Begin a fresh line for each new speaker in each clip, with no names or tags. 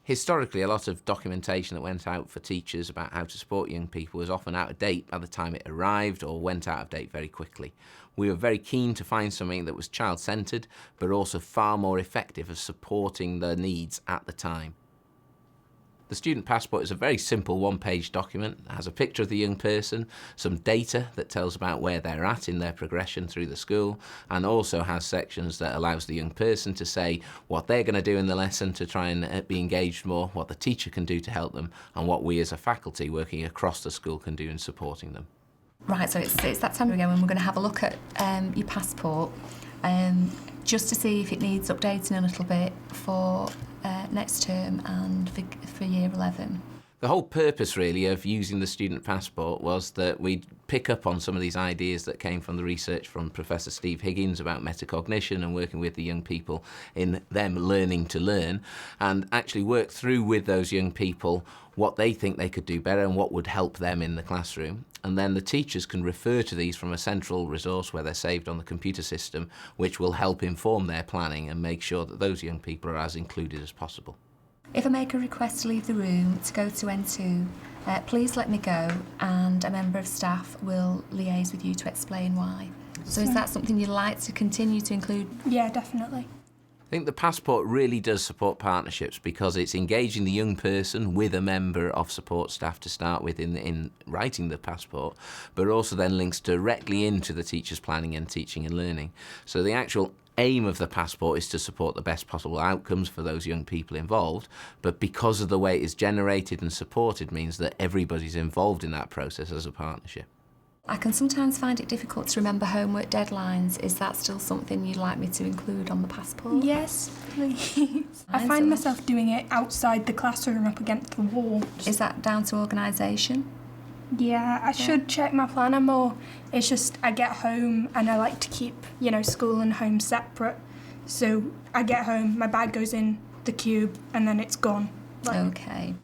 Historically, a lot of documentation that went out for teachers about how to support young people was often out of date by the time it arrived or went out of date very quickly. We were very keen to find something that was child-centred but also far more effective at supporting their needs at the time. The Student Passport is a very simple one-page document. It has a picture of the young person, some data that tells about where they're at in their progression through the school, and also has sections that allows the young person to say what they're going to do in the lesson to try and be engaged more, what the teacher can do to help them, and what we as a faculty working across the school can do in supporting them.
Right, so it's that time again when we're going to have a look at your passport, just to see if it needs updating a little bit for next term and for year 11.
The whole purpose really of using the Student Passport was that we'd pick up on some of these ideas that came from the research from Professor Steve Higgins about metacognition and working with the young people in them learning to learn, and actually work through with those young people what they think they could do better and what would help them in the classroom. And then the teachers can refer to these from a central resource where they're saved on the computer system, which will help inform their planning and make sure that those young people are as included as possible.
If I make a request to leave the room to go to N2, please let me go, and a member of staff will liaise with you to explain why. So is that something you'd like to continue to include?
Yeah, definitely.
I think the Passport really does support partnerships because it's engaging the young person with a member of support staff to start with in writing the Passport, but also then links directly into the teacher's planning and teaching and learning. So the actual aim of the Passport is to support the best possible outcomes for those young people involved, but because of the way it is generated and supported means that everybody's involved in that process as a partnership.
I can sometimes find it difficult to remember homework deadlines. Is that still something you'd like me to include on the Passport?
Yes, please. I find myself doing it outside the classroom up against the wall.
Is that down to organisation?
Yeah, I should check my planner more. It's just I get home and I like to keep, school and home separate. So I get home, my bag goes in the cube and then it's gone.
Okay.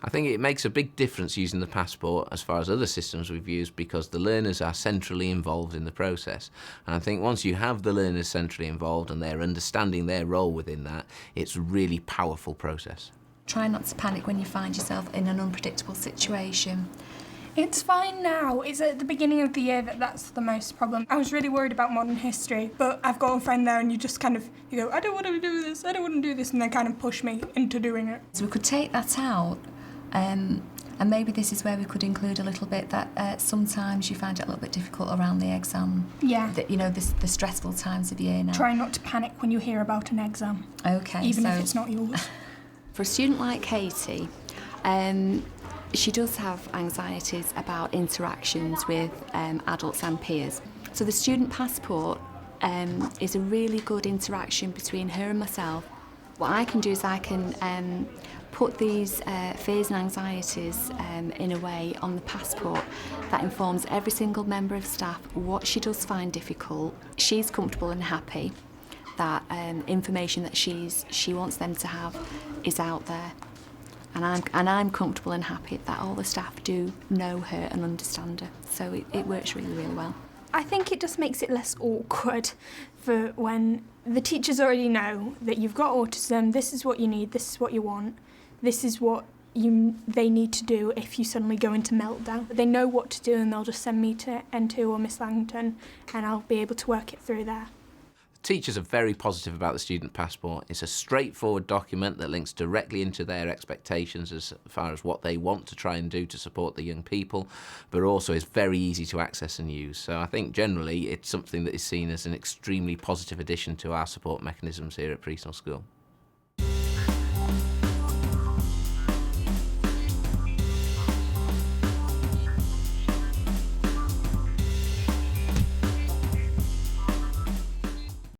I think it makes a big difference using the Passport as far as other systems we've used because the learners are centrally involved in the process. And I think once you have the learners centrally involved and they're understanding their role within that, it's a really powerful process.
Try not to panic when you find yourself in an unpredictable situation.
It's fine now. It's at the beginning of the year that's the most problem. I was really worried about modern history, but I've got a friend there and you just you go, I don't want to do this, I don't want to do this, and they kind of push me into doing it.
So we could take that out, and maybe this is where we could include a little bit that sometimes you find it a little bit difficult around the exam.
Yeah.
The stressful times of year now.
Try not to panic when you hear about an exam.
Okay.
Even if it's not yours.
For a student like Katie, she does have anxieties about interactions with adults and peers. So the Student Passport is a really good interaction between her and myself. What I can do is I can put these fears and anxieties in a way on the Passport that informs every single member of staff what she does find difficult. She's comfortable and happy that information that she wants them to have is out there. And I'm comfortable and happy that all the staff do know her and understand her. So it works really, really well.
I think it just makes it less awkward for when the teachers already know that you've got autism, this is what you need, this is what you want, this is what they need to do if you suddenly go into meltdown. They know what to do and they'll just send me to N2 or Miss Langton and I'll be able to work it through there.
Teachers are very positive about the Student Passport. It's a straightforward document that links directly into their expectations as far as what they want to try and do to support the young people, but also is very easy to access and use. So I think generally it's something that is seen as an extremely positive addition to our support mechanisms here at Priestnell School.